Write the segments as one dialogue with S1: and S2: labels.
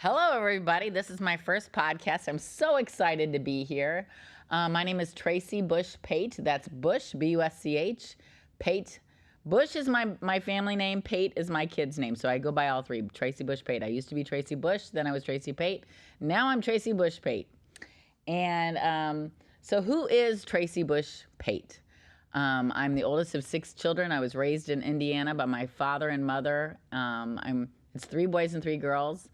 S1: Hello, everybody. This is my first podcast. I'm so excited to be here. My name is Tracy Bush Pate. That's Bush, B-U-S-C-H. Pate. Bush is my family name. Pate is my kid's name. So I go by all three. Tracy Bush Pate. I used to be Tracy Bush. Then I was Tracy Pate. Now I'm Tracy Bush Pate. And so who is Tracy Bush Pate? I'm the oldest of 6 children. I was raised in Indiana by my father and mother. It's 3 boys and 3 girls.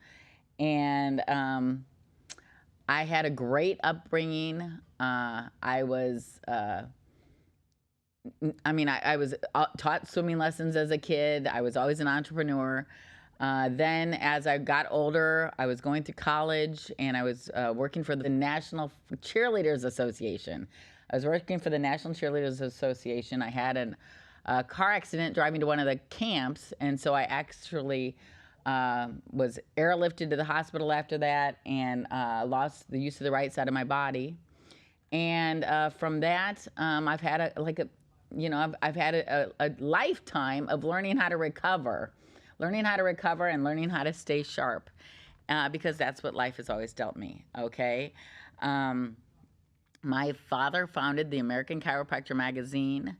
S1: And I had a great upbringing. I was taught swimming lessons as a kid. I was always an entrepreneur. Then as I got older, I was going through college and I was working for the National Cheerleaders Association. I was working for the National Cheerleaders Association. I had a car accident driving to one of the camps, and so I actually was airlifted to the hospital after that and lost the use of the right side of my body. And from that, I've had a lifetime of learning how to recover and learning how to stay sharp, because that's what life has always dealt me. Okay. My father founded the American Chiropractor magazine.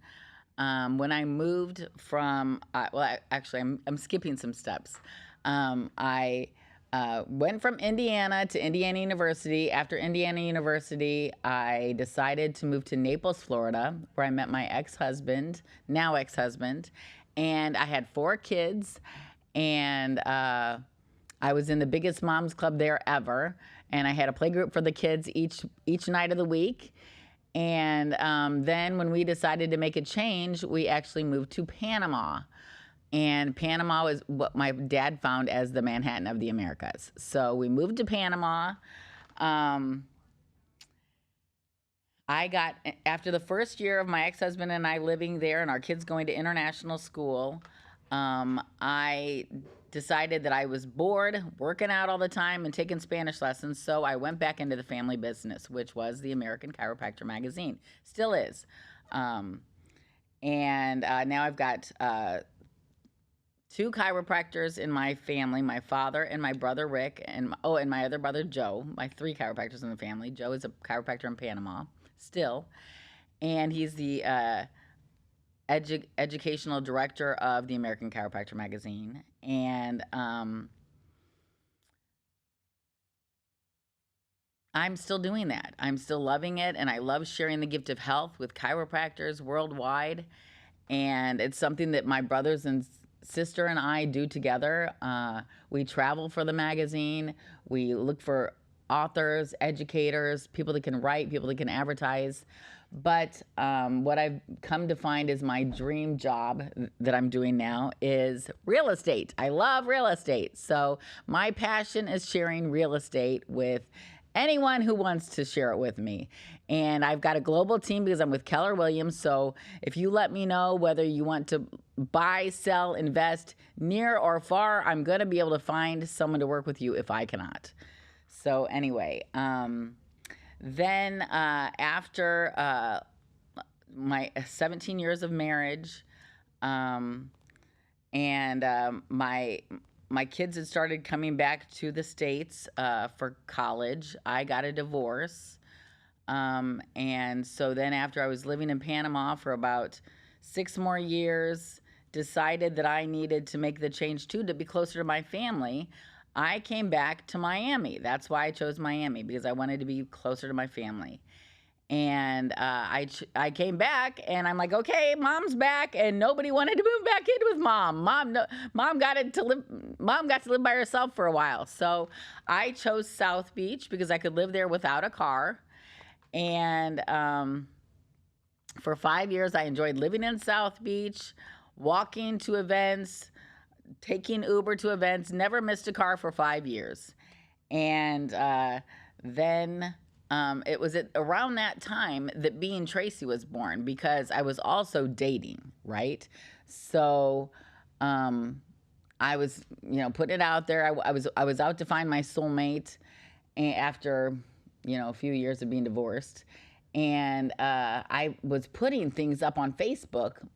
S1: When I moved from, I'm skipping some steps. I went from Indiana to Indiana University. After Indiana University, I decided to move to Naples, Florida, where I met my now ex-husband, and I had 4 kids, and I was in the biggest moms club there ever, and I had a play group for the kids each night of the week. And then when we decided to make a change, we actually moved to Panama. And Panama was what my dad found as the Manhattan of the Americas. So we moved to Panama. After the first year of my ex-husband and I living there and our kids going to international school, I decided that I was bored working out all the time and taking Spanish lessons. So I went back into the family business, which was the American Chiropractor magazine. Still is. And now I've got 2 chiropractors in my family, my father and my brother Rick, and my other brother Joe, my 3 chiropractors in the family. Joe is a chiropractor in Panama still, and he's the educational director of the American Chiropractor magazine. And I'm still doing that. I'm still loving it, and I love sharing the gift of health with chiropractors worldwide. And it's something that my brothers and sister and I do together. We travel for the magazine. We look for authors, educators, people that can write, people that can advertise. But what I've come to find is my dream job that I'm doing now is real estate. I love real estate. So my passion is sharing real estate with anyone who wants to share it with me. And I've got a global team because I'm with Keller Williams. So if you let me know whether you want to buy, sell, invest near or far, I'm going to be able to find someone to work with you if I cannot. So anyway, then after my 17 years of marriage, and my kids had started coming back to the States for college, I got a divorce. And so then after I was living in Panama for about 6 more years, decided that I needed to make the change too to be closer to my family. I came back to Miami. That's why I chose Miami, because I wanted to be closer to my family. And I came back, and I'm like, okay, mom's back, and nobody wanted to move back in with mom. Mom got to live by herself for a while. So I chose South Beach because I could live there without a car. And for 5 years, I enjoyed living in South Beach, walking to events, taking Uber to events, never missed a car for 5 years. And then it was around that time that Being Tracy was born, because I was also dating, right? So I was, putting it out there. I was out to find my soulmate after, a few years of being divorced. And I was putting things up on Facebook,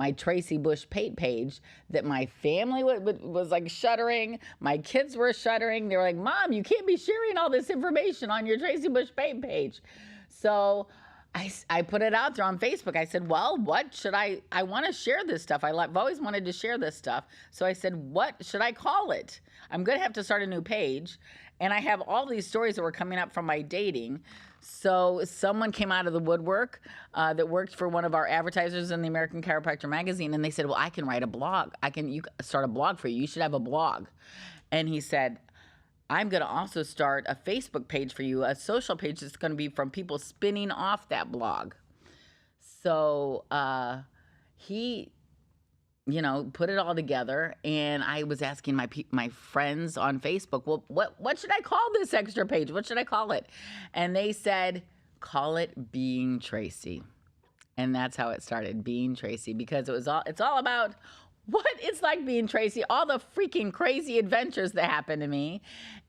S1: my Tracy Bush Pate page that my family was like shuddering. My kids were shuddering. They were like, Mom, you can't be sharing all this information on your Tracy Bush Pate page. So I put it out there on Facebook. I said, well, what should I want to share this stuff. I've always wanted to share this stuff. So I said, what should I call it? I'm going to have to start a new page. And I have all these stories that were coming up from my dating. So someone came out of the woodwork that worked for one of our advertisers in the American Chiropractor magazine, and they said, well, I can write a blog. You start a blog for you. You should have a blog. And he said, I'm going to also start a Facebook page for you, a social page that's going to be from people spinning off that blog. So he put it all together, and I was asking my friends on Facebook, well, what should I call this extra page? What should I call it? And they said, call it Being Tracy. And that's how it started, Being Tracy, because it's all about what it's like being Tracy, all the freaking crazy adventures that happened to me,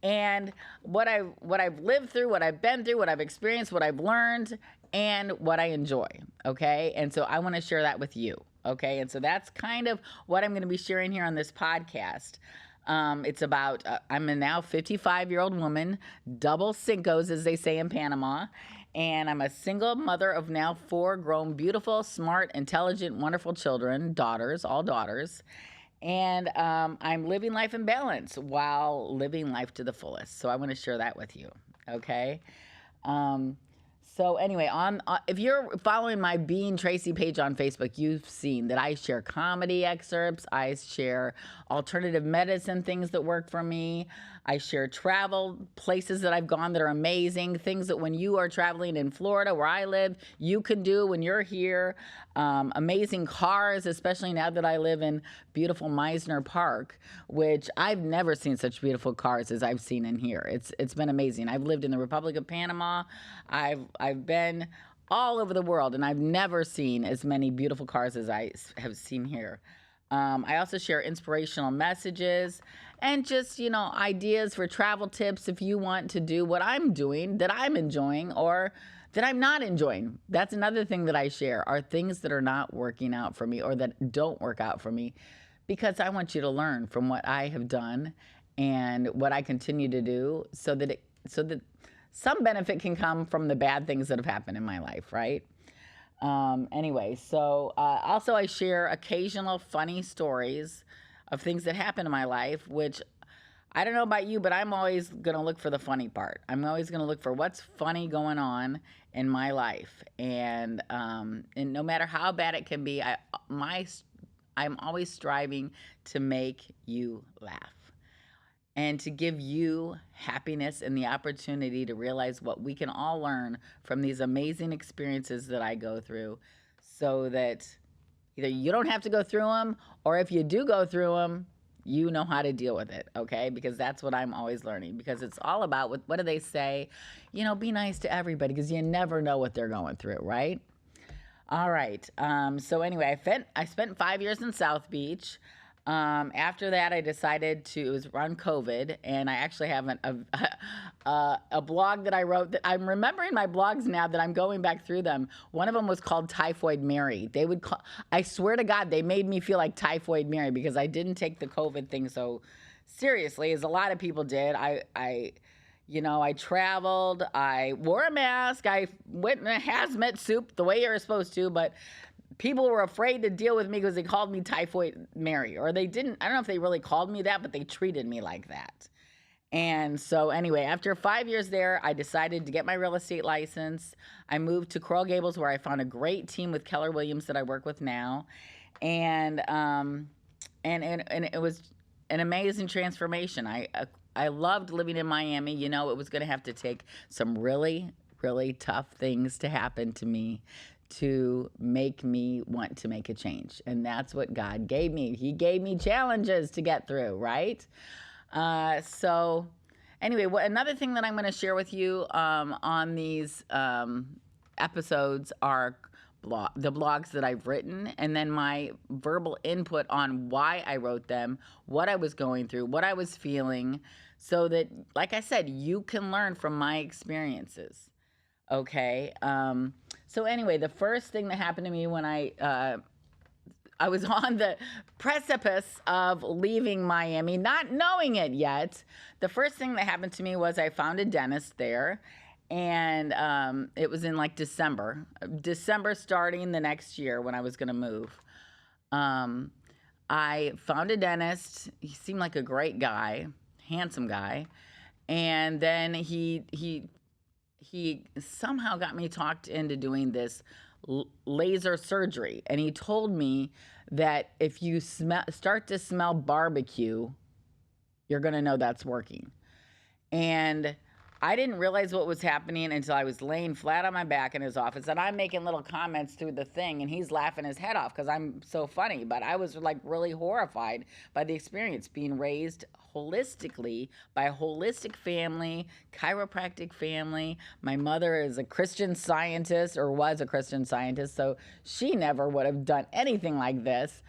S1: and what I've lived through, what I've been through, what I've experienced, what I've learned, and what I enjoy, okay? And so I want to share that with you, okay? And so that's kind of what I'm going to be sharing here on this podcast. It's about, I'm a now 55-year-old woman, double Cincos, as they say in Panama, and I'm a single mother of now 4 grown, beautiful, smart, intelligent, wonderful children, all daughters. And I'm living life in balance while living life to the fullest. So I want to share that with you, okay? So anyway, if you're following my Being Tracy page on Facebook, you've seen that I share comedy excerpts. I share alternative medicine things that work for me. I share travel places that I've gone that are amazing, things that when you are traveling in Florida, where I live, you can do when you're here. Amazing cars, especially now that I live in beautiful Meisner Park, which I've never seen such beautiful cars as I've seen in here. It's been amazing. I've lived in the Republic of Panama. I've been all over the world, and I've never seen as many beautiful cars as I have seen here. I also share inspirational messages and just, ideas for travel tips if you want to do what I'm doing, that I'm enjoying, or that I'm not enjoying. That's another thing that I share, are things that are not working out for me or that don't work out for me, because I want you to learn from what I have done and what I continue to do, so that some benefit can come from the bad things that have happened in my life, right? Anyway, so also I share occasional funny stories of things that happen in my life, which I don't know about you, but I'm always going to look for the funny part. I'm always going to look for what's funny going on in my life. And no matter how bad it can be, I'm always striving to make you laugh and to give you happiness and the opportunity to realize what we can all learn from these amazing experiences that I go through, so that either you don't have to go through them, or if you do go through them, you know how to deal with it, okay? Because that's what I'm always learning, because it's all about, what do they say? Be nice to everybody, because you never know what they're going through, right? All right. So anyway, I spent 5 years in South Beach. After that, I decided it was around COVID, and I actually have a blog that I wrote. That I'm remembering my blogs now that I'm going back through them. One of them was called Typhoid Mary. I swear to God, they made me feel like Typhoid Mary, because I didn't take the COVID thing so seriously as a lot of people did. I traveled, I wore a mask, I went in a hazmat suit the way you're supposed to, but people were afraid to deal with me because they called me Typhoid Mary, or they didn't. I don't know if they really called me that, but they treated me like that. And so anyway, after 5 years there, I decided to get my real estate license. I moved to Coral Gables, where I found a great team with Keller Williams that I work with now. And it was an amazing transformation. I loved living in Miami. It was going to have to take some really, really tough things to happen to me to make me want to make a change. And that's what God gave me. He gave me challenges to get through, right? So anyway, another thing that I'm going to share with you on these episodes are the blogs that I've written, and then my verbal input on why I wrote them, what I was going through, what I was feeling, so that, like I said, you can learn from my experiences. Okay. So anyway, the first thing that happened to me when I I was on the precipice of leaving Miami, not knowing it yet. The first thing that happened to me was I found a dentist there, and it was in like December starting the next year when I was going to move. Um, I found a dentist. He seemed like a great guy, handsome guy, and then he somehow got me talked into doing this laser surgery, and he told me that if you start to smell barbecue, you're going to know that's working. And I didn't realize what was happening until I was laying flat on my back in his office, and I'm making little comments through the thing, and he's laughing his head off because I'm so funny. But I was like really horrified by the experience, being raised holistically by a holistic family, chiropractic family. My mother is a Christian Scientist, or was a Christian Scientist, so she never would have done anything like this.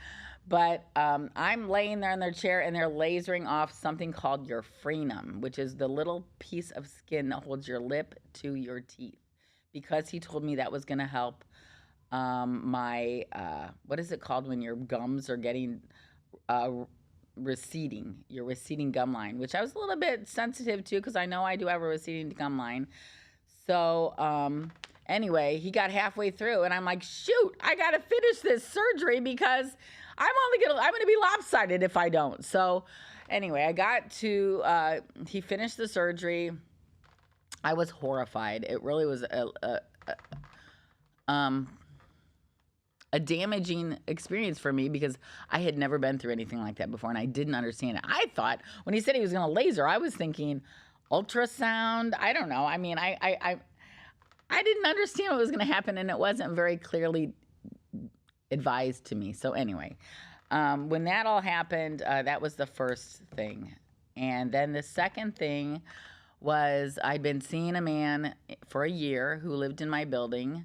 S1: But I'm laying there in their chair, and they're lasering off something called your frenum, which is the little piece of skin that holds your lip to your teeth. Because he told me that was going to help my, what is it called when your gums are getting receding, your receding gum line, which I was a little bit sensitive to because I know I do have a receding gum line. So anyway, he got halfway through, and I'm like, shoot, I got to finish this surgery because I'm gonna be lopsided if I don't. So anyway, I got to he finished the surgery. I was horrified. It really was a damaging experience for me because I had never been through anything like that before, and I didn't understand it. I thought when he said he was going to laser, I was thinking ultrasound. I don't know. I mean, I didn't understand what was going to happen, and it wasn't very clearly advised to me. So anyway, when that all happened, that was the first thing. And then the second thing was I'd been seeing a man for a year who lived in my building.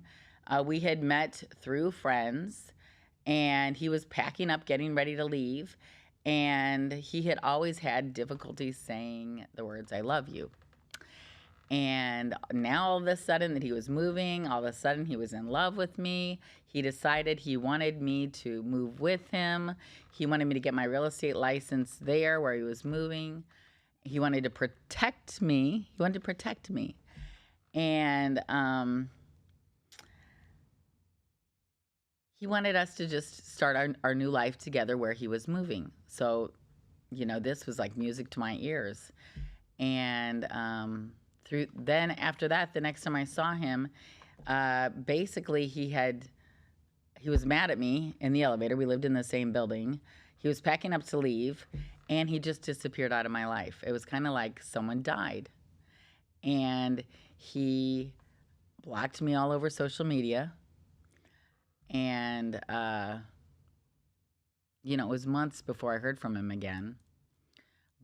S1: We had met through friends, and he was packing up, getting ready to leave. And he had always had difficulty saying the words, I love you. And now all of a sudden that he was moving, all of a sudden he was in love with me. He decided he wanted me to move with him. He wanted me to get my real estate license there where he was moving. He wanted to protect me. And he wanted us to just start our new life together where he was moving. So, this was like music to my ears. And after that, the next time I saw him, basically he was mad at me in the elevator. We lived in the same building. He was packing up to leave, and he just disappeared out of my life. It was kind of like someone died. And he blocked me all over social media. And, it was months before I heard from him again.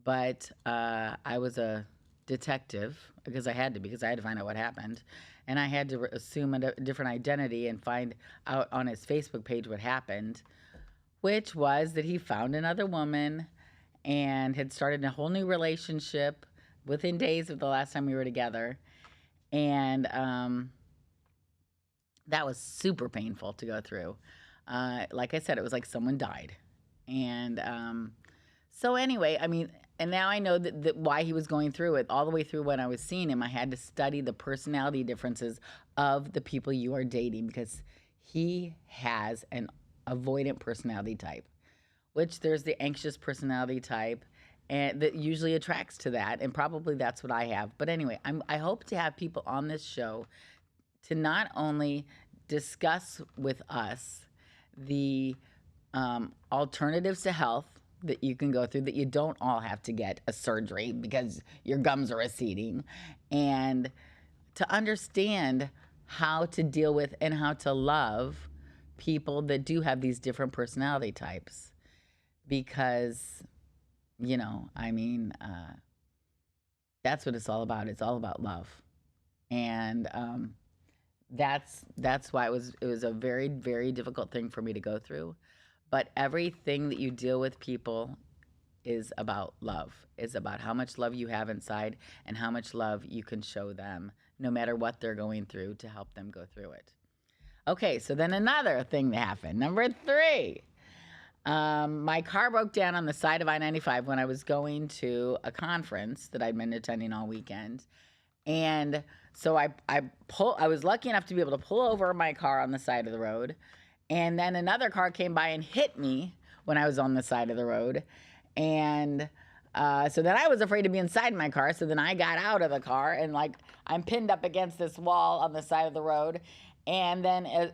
S1: But I was a detective because I had to find out what happened. And I had to assume a different identity and find out on his Facebook page what happened, which was that he found another woman and had started a whole new relationship within days of the last time we were together. And that was super painful to go through. Like I said, it was like someone died. And so anyway, I mean, and now I know that why he was going through it. All the way through when I was seeing him, I had to study the personality differences of the people you are dating because he has an avoidant personality type, which there's the anxious personality type, and that usually attracts to that, and probably that's what I have. But anyway, I hope to have people on this show to not only discuss with us the alternatives to health that you can go through, that you don't all have to get a surgery because your gums are receding, and to understand how to deal with and how to love people that do have these different personality types. Because, that's what it's all about. It's all about love. And that's why it was a very, very difficult thing for me to go through. But everything that you deal with people is about love. It's about how much love you have inside and how much love you can show them, no matter what they're going through, to help them go through it. Okay, so then another thing that happened. Number 3. My car broke down on the side of I-95 when I was going to a conference that I'd been attending all weekend. And so I was lucky enough to be able to pull over my car on the side of the road. And then another car came by and hit me when I was on the side of the road. And so then I was afraid to be inside my car. So then I got out of the car and like I'm pinned up against this wall on the side of the road. And then,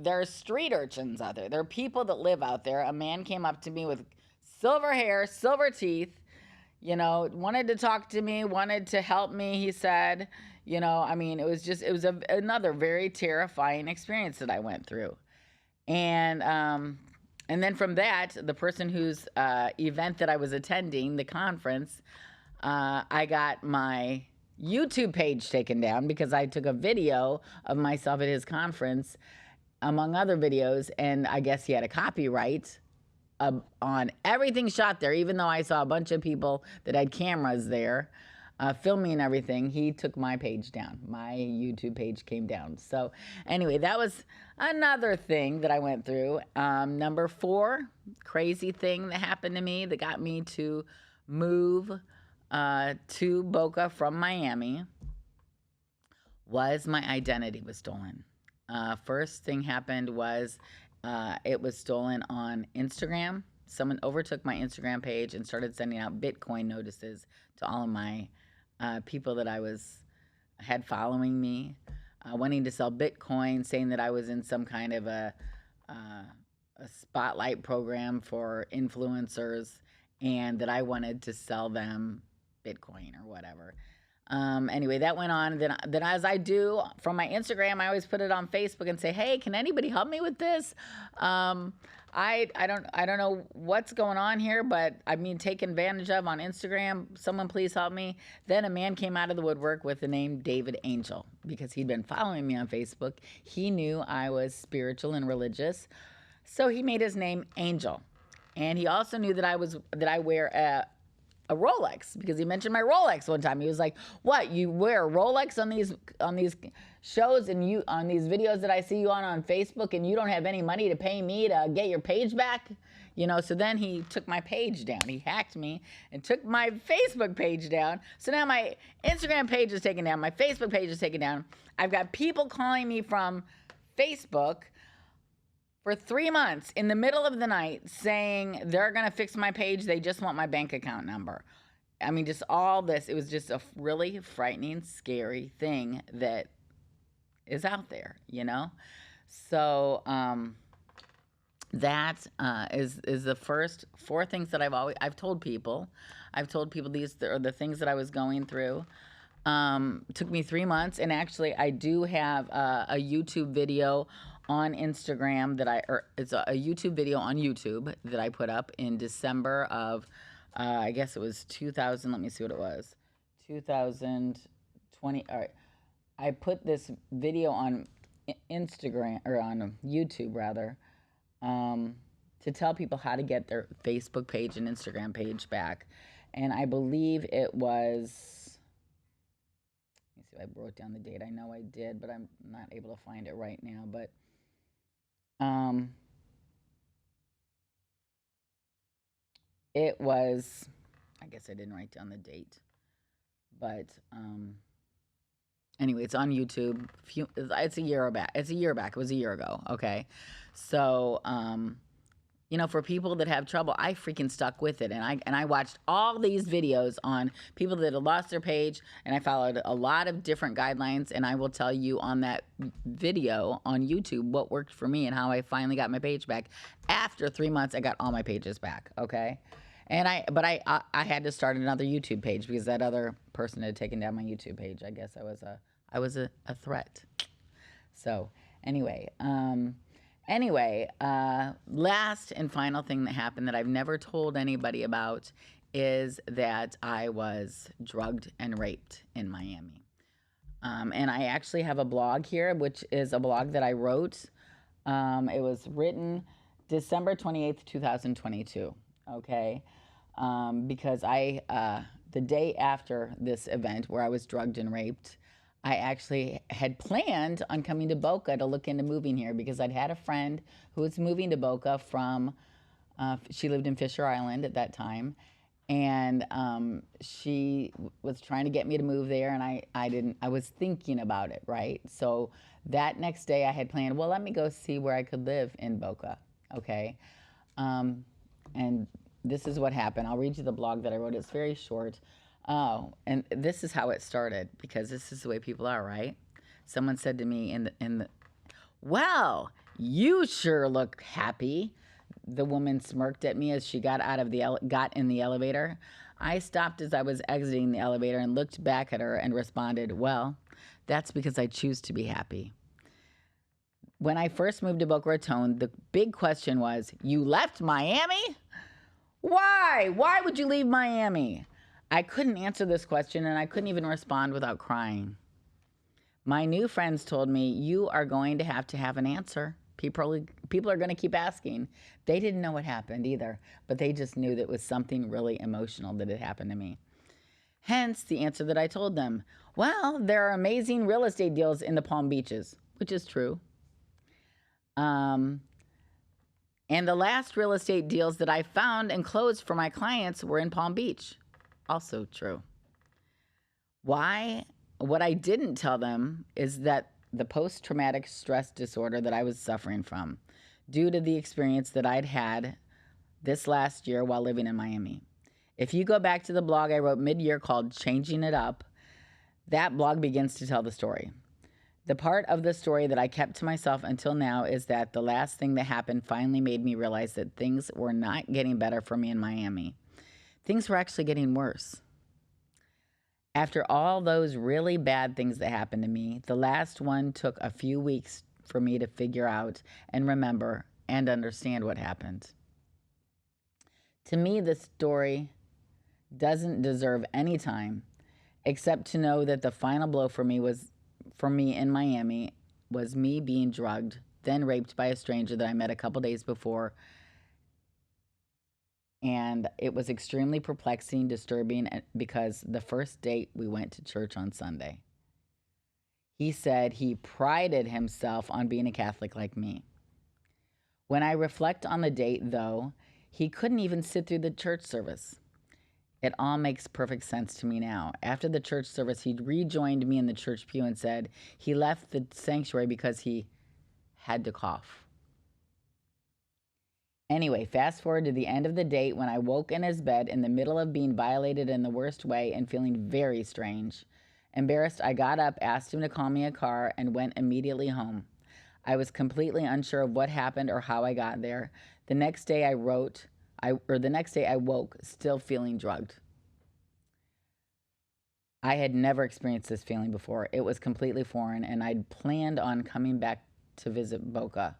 S1: there are street urchins out there. There are people that live out there. A man came up to me with silver hair, silver teeth, wanted to talk to me, wanted to help me, he said. It was another very terrifying experience that I went through. And then from that, the person whose event that I was attending, the conference, I got my YouTube page taken down because I took a video of myself at his conference, among other videos, and I guess he had a copyright on everything shot there, even though I saw a bunch of people that had cameras there filming everything. He took my page down. My YouTube page came down. So anyway, that was another thing that I went through. Number 4, crazy thing that happened to me that got me to move to Boca from Miami was my identity was stolen. First thing happened was it was stolen on Instagram. Someone overtook my Instagram page and started sending out Bitcoin notices to all of my people that I had following me, wanting to sell Bitcoin, saying that I was in some kind of a spotlight program for influencers and that I wanted to sell them Bitcoin or whatever. Anyway, that went on. Then as I do from my Instagram, I always put it on Facebook and say, hey, can anybody help me with this? I don't know what's going on here, but taken advantage of on Instagram. Someone please help me. Then a man came out of the woodwork with the name David Angel because he'd been following me on Facebook. He knew I was spiritual and religious, so he made his name Angel. And he also knew that I wear a Rolex because he mentioned my Rolex one time. He was like, "What? You wear a Rolex on these shows and you on these videos that I see you on Facebook, and you don't have any money to pay me to get your page back?" So then he took my page down. He hacked me and took my Facebook page down. So now my Instagram page is taken down. My Facebook page is taken down. I've got people calling me from Facebook for 3 months in the middle of the night saying they're going to fix my page. They just want my bank account number. Just all this. It was just a really frightening, scary thing that is out there, So that is the first 4 things that I've told people. I've told people these are the things that I was going through. Took me 3 months, and actually I do have a YouTube video on Instagram it's a YouTube video on YouTube that I put up in December of, I guess it was 2000. Let me see what it was, 2020. All right, I put this video on Instagram or on YouTube rather, to tell people how to get their Facebook page and Instagram page back, and I believe it was. Let me see if I wrote down the date. I know I did, but I'm not able to find it right now. But it was, I guess I didn't write down the date, but anyway, it's on YouTube. It's a year back. It's a year back. It was a year ago. Okay, so for people that have trouble, I freaking stuck with it, and I watched all these videos on people that had lost their page, and I followed a lot of different guidelines, and I will tell you on that video on YouTube what worked for me and how I finally got my page back. After 3 months, I got all my pages back. Okay, and I had to start another YouTube page because that other person had taken down my YouTube page. I guess I was a threat. So anyway. Last and final thing that happened that I've never told anybody about is that I was drugged and raped in Miami. And I actually have a blog here, which is a blog that I wrote. It was written December 28th, 2022, okay? Because the day after this event where I was drugged and raped, I actually had planned on coming to Boca to look into moving here because I'd had a friend who was moving to Boca from She lived in Fisher Island at that time, and she was trying to get me to move there, and I didn't. I was thinking about it, right? So that next day, I had planned. Well, let me go see where I could live in Boca. Okay, um, and this is what happened. I'll read you the blog that I wrote. It's very short. Oh, and this is how it started because this is the way people are, right? Someone said to me in the well, you sure look happy. The woman smirked at me as she got in the elevator. I stopped as I was exiting the elevator and looked back at her and responded, "Well, that's because I choose to be happy." When I first moved to Boca Raton, the big question was, "You left Miami? Why? Why would you leave Miami?" I couldn't answer this question and I couldn't even respond without crying. My new friends told me, "You are going to have an answer. People are going to keep asking." They didn't know what happened either, but they just knew that it was something really emotional that had happened to me. Hence the answer that I told them. Well, there are amazing real estate deals in the Palm Beaches, which is true. And the last real estate deals that I found and closed for my clients were in Palm Beach. Also true. Why? What I didn't tell them is that the post-traumatic stress disorder that I was suffering from due to the experience that I'd had this last year while living in Miami. If you go back to the blog I wrote mid-year called Changing It Up, that blog begins to tell the story. The part of the story that I kept to myself until now is that the last thing that happened finally made me realize that things were not getting better for me in Miami. Things were actually getting worse. After all those really bad things that happened to me, the last one took a few weeks for me to figure out and remember and understand what happened. To me, the story doesn't deserve any time except to know that the final blow for me in Miami was me being drugged, then raped by a stranger that I met a couple days before. And it was extremely perplexing, disturbing, because the first date we went to church on Sunday. He said he prided himself on being a Catholic like me. When I reflect on the date, though, he couldn't even sit through the church service. It all makes perfect sense to me now. After the church service, he rejoined me in the church pew and said he left the sanctuary because he had to cough. Anyway, fast forward to the end of the date when I woke in his bed in the middle of being violated in the worst way and feeling very strange. Embarrassed, I got up, asked him to call me a car, and went immediately home. I was completely unsure of what happened or how I got there. The next day I woke still feeling drugged. I had never experienced this feeling before. It was completely foreign, and I'd planned on coming back to visit Boca,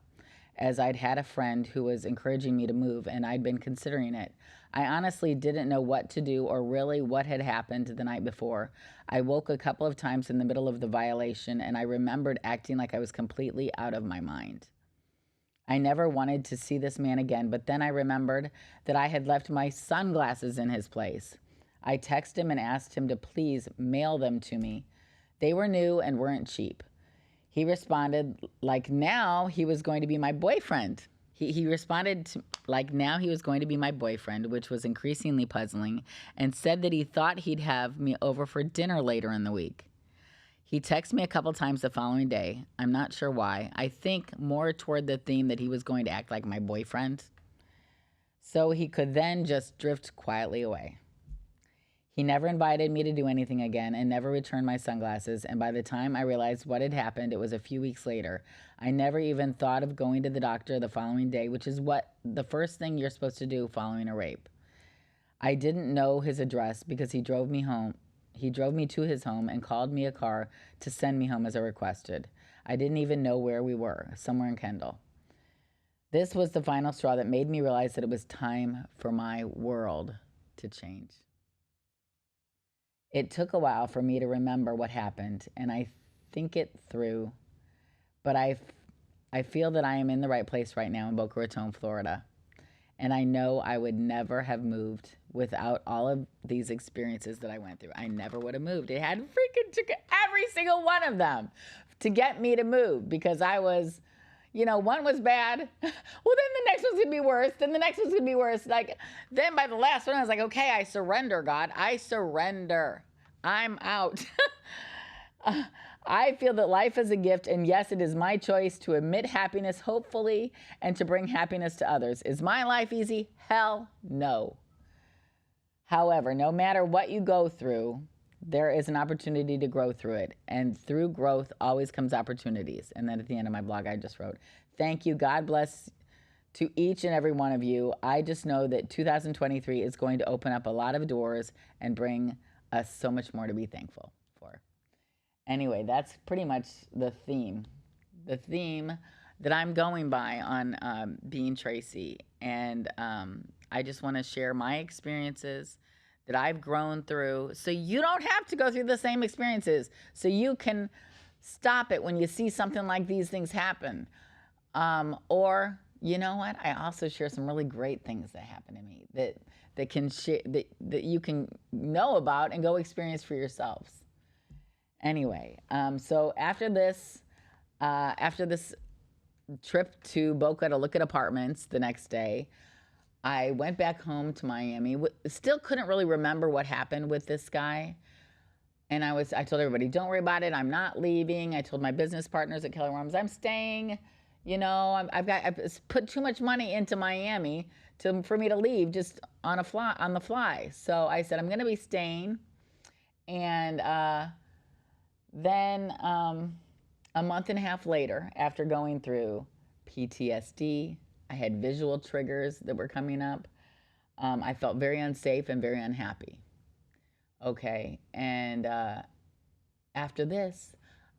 S1: as I'd had a friend who was encouraging me to move, and I'd been considering it. I honestly didn't know what to do or really what had happened the night before. I woke a couple of times in the middle of the violation, and I remembered acting like I was completely out of my mind. I never wanted to see this man again, but then I remembered that I had left my sunglasses in his place. I texted him and asked him to please mail them to me. They were new and weren't cheap. He responded like now he was going to be my boyfriend. He responded like now he was going to be my boyfriend, which was increasingly puzzling, and said that he thought he'd have me over for dinner later in the week. He texted me a couple times the following day. I'm not sure why. I think more toward the theme that he was going to act like my boyfriend, so he could then just drift quietly away. He never invited me to do anything again and never returned my sunglasses, and by the time I realized what had happened, it was a few weeks later. I never even thought of going to the doctor the following day, which is what the first thing you're supposed to do following a rape. I didn't know his address because he drove me home. He drove me to his home and called me a car to send me home as I requested. I didn't even know where we were, somewhere in Kendall. This was the final straw that made me realize that it was time for my world to change. It took a while for me to remember what happened, and I think it through, but I feel that I am in the right place right now in Boca Raton, Florida. And I know I would never have moved without all of these experiences that I went through. I never would have moved. It had freaking took every single one of them to get me to move because I was, One was bad. Well, then the next one's gonna be worse. Then the next one's gonna be worse. Like, then by the last one, I was like, okay, I surrender, God. I surrender. I'm out. I feel that life is a gift, and yes, it is my choice to emit happiness, hopefully, and to bring happiness to others. Is my life easy? Hell no. However, no matter what you go through, there is an opportunity to grow through it. And through growth always comes opportunities. And then at the end of my blog, I just wrote, thank you. God bless to each and every one of you. I just know that 2023 is going to open up a lot of doors and bring us so much more to be thankful for. Anyway, that's pretty much the theme. The theme that I'm going by on Being Tracy. And I just want to share my experiences that I've grown through so you don't have to go through the same experiences. So you can stop it when you see something like these things happen. Or, you know what? I also share some really great things that happen to me that can that you can know about and go experience for yourselves. Anyway, so after this trip to Boca to look at apartments the next day, I went back home to Miami. Still couldn't really remember what happened with this guy. And I told everybody, don't worry about it. I'm not leaving. I told my business partners at Keller Williams, I'm staying. I've put too much money into Miami for me to leave just on the fly. So I said, I'm going to be staying. And then a month and a half later, after going through PTSD, I had visual triggers that were coming up. I felt very unsafe and very unhappy. Okay. And after this,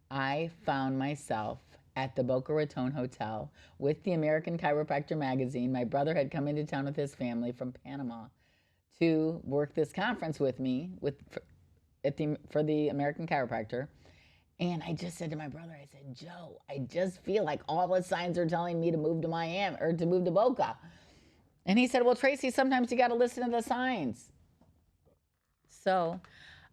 S1: I found myself at the Boca Raton Hotel with the American Chiropractor magazine. My brother had come into town with his family from Panama to work this conference with me for the American Chiropractor. And I just said to my brother, I said, Joe, I just feel like all the signs are telling me to move to Miami or to move to Boca. And he said, well, Tracy, sometimes you got to listen to the signs. So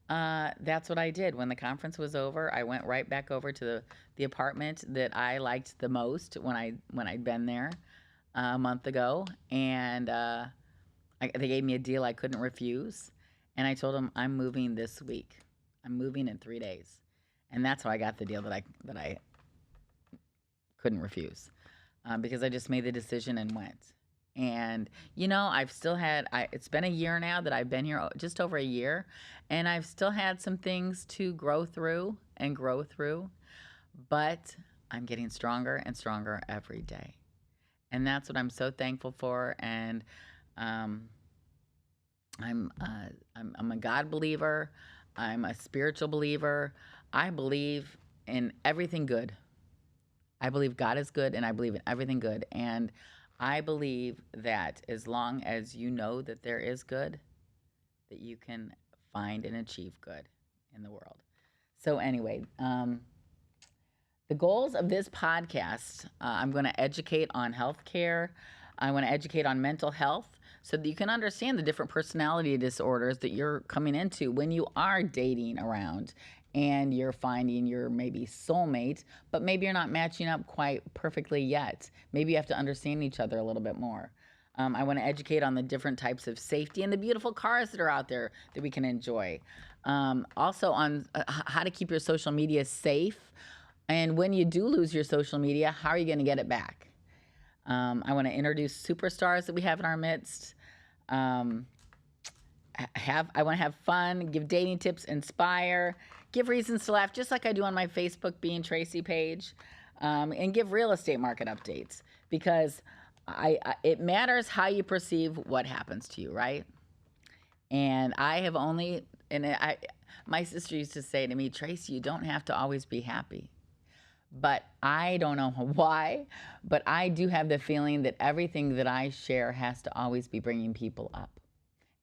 S1: that's what I did. When the conference was over, I went right back over to the apartment that I liked the most when I'd been there a month ago. And they gave me a deal I couldn't refuse. And I told them, I'm moving this week. I'm moving in 3 days. And that's how I got the deal that I couldn't refuse, because I just made the decision and went. And I've still had. It's been a year now that I've been here, just over a year, and I've still had some things to grow through. But I'm getting stronger and stronger every day, and that's what I'm so thankful for. And I'm a God believer. I'm a spiritual believer. I believe in everything good. I believe God is good, and I believe in everything good. And I believe that as long as you know that there is good, that you can find and achieve good in the world. So anyway, the goals of this podcast, I'm going to educate on healthcare. I want to educate on mental health so that you can understand the different personality disorders that you're coming into when you are dating around and you're finding your maybe soulmate, but maybe you're not matching up quite perfectly yet. Maybe you have to understand each other a little bit more. I want to educate on the different types of safety and the beautiful cars that are out there that we can enjoy. Also on how to keep your social media safe. And when you do lose your social media, how are you going to get it back? I want to introduce superstars that we have in our midst. I want to have fun, give dating tips, inspire, give reasons to laugh, just like I do on my Facebook Being Tracy page, and give real estate market updates, because it matters how you perceive what happens to you, right? And my sister used to say to me, Tracy, you don't have to always be happy. But I don't know why, but I do have the feeling that everything that I share has to always be bringing people up.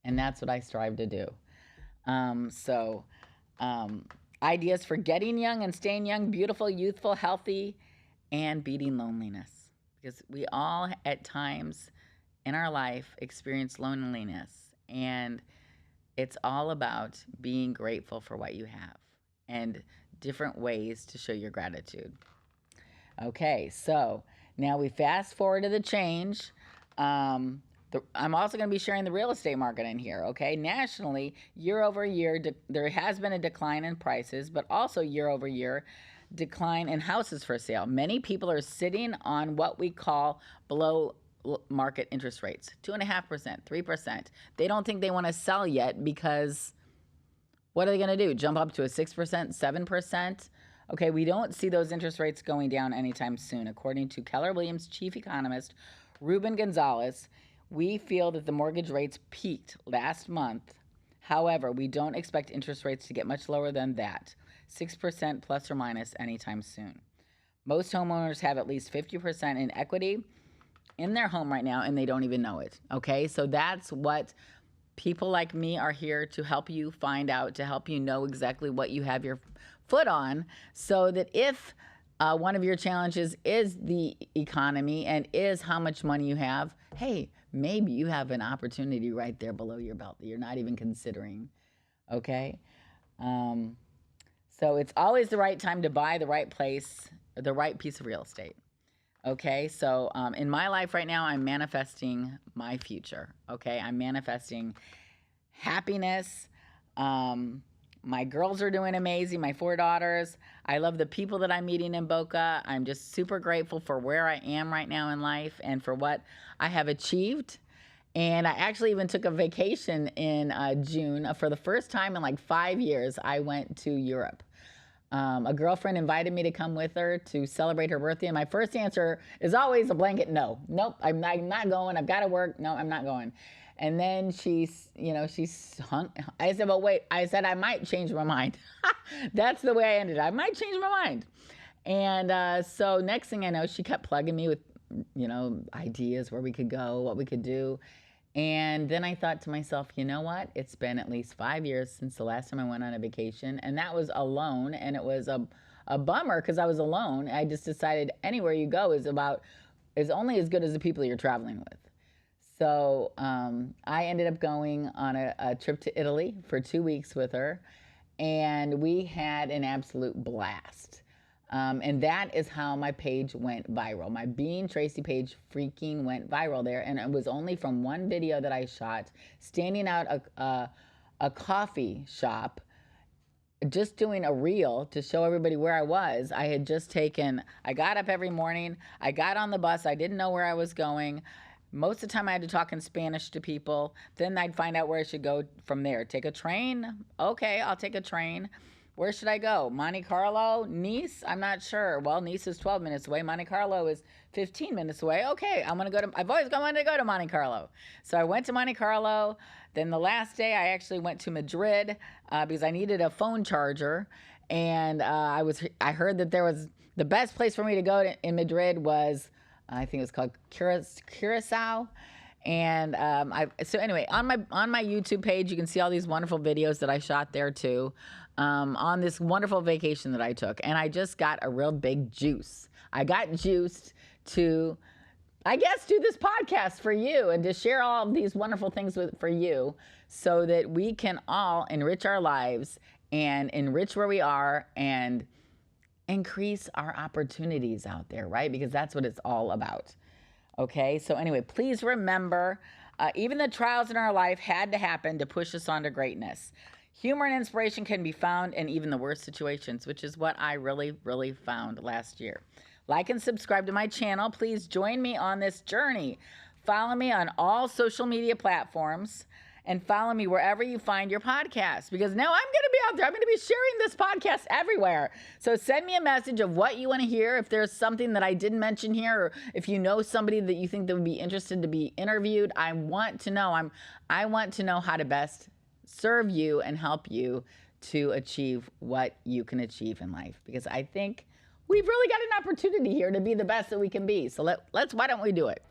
S1: And that's what I strive to do. Ideas for getting young and staying young, beautiful, youthful, healthy, and beating loneliness. Because we all, at times in our life, experience loneliness. And it's all about being grateful for what you have and different ways to show your gratitude. Okay, so Now we fast forward to the change. I'm also going to be sharing the real estate market in here, okay? Nationally, year over year, there has been a decline in prices, but also year over year, decline in houses for sale. Many people are sitting on what we call below market interest rates, 2.5%, 3%. They don't think they want to sell yet because what are they going to do? Jump up to a 6%, 7%? Okay, we don't see those interest rates going down anytime soon. According to Keller Williams chief economist Ruben Gonzalez, we feel that the mortgage rates peaked last month. However, we don't expect interest rates to get much lower than that, 6% plus or minus anytime soon. Most homeowners have at least 50% in equity in their home right now, and they don't even know it. Okay, so that's what people like me are here to help you find out, to help you know exactly what you have your foot on, so that if one of your challenges is the economy and is how much money you have, hey, maybe you have an opportunity right there below your belt that you're not even considering, okay? So it's always the right time to buy the right place, the right piece of real estate, okay? So in my life right now, I'm manifesting my future, okay? I'm manifesting happiness. My girls are doing amazing, my 4 daughters. I love the people that I'm meeting in Boca. I'm just super grateful for where I am right now in life and for what I have achieved. And I actually even took a vacation in June. For the first time in like 5 years, I went to Europe. A girlfriend invited me to come with her to celebrate her birthday. And my first answer is always a blanket no. Nope, I'm not going. I've got to work. No, I'm not going. And then she's hung. I said, well, wait. I said, I might change my mind. That's the way I ended. I might change my mind. And so next thing I know, she kept plugging me with, ideas where we could go, what we could do. And then I thought to myself, you know what? It's been at least 5 years since the last time I went on a vacation. And that was alone. And it was a bummer because I was alone. I just decided anywhere you go is only as good as the people you're traveling with. So I ended up going on a trip to Italy for 2 weeks with her, and we had an absolute blast. And that is how my page went viral. My Being Tracy page freaking went viral there, and it was only from one video that I shot standing out a coffee shop, just doing a reel to show everybody where I was. I got up every morning, I got on the bus, I didn't know where I was going. Most of the time I had to talk in Spanish to people. Then I'd find out where I should go from there. Take a train? Okay, I'll take a train. Where should I go? Monte Carlo? Nice? I'm not sure. Well, Nice is 12 minutes away. Monte Carlo is 15 minutes away. Okay, I've always wanted to go to Monte Carlo. So I went to Monte Carlo. Then the last day I actually went to Madrid because I needed a phone charger. And I heard that the best place for me to go in Madrid was, I think it was called Curacao. And so anyway, on my YouTube page, you can see all these wonderful videos that I shot there too, on this wonderful vacation that I took. And I just got a real big juice. I got juiced to, I guess, do this podcast for you and to share all of these wonderful things for you so that we can all enrich our lives and enrich where we are and increase our opportunities out there, right? Because that's what it's all about. Okay, so anyway, please remember, even the trials in our life had to happen to push us on to greatness. Humor and inspiration can be found in even the worst situations, which is what I really, really found last year. Like and subscribe to my channel. Please join me on this journey. Follow me on all social media platforms and follow me wherever you find your podcast, because now I'm going to be out there. I'm going to be sharing this podcast everywhere. So send me a message of what you want to hear. If there's something that I didn't mention here, or if you know somebody that you think that would be interested to be interviewed, I want to know. I want to know how to best serve you and help you to achieve what you can achieve in life, because I think we've really got an opportunity here to be the best that we can be. So why don't we do it?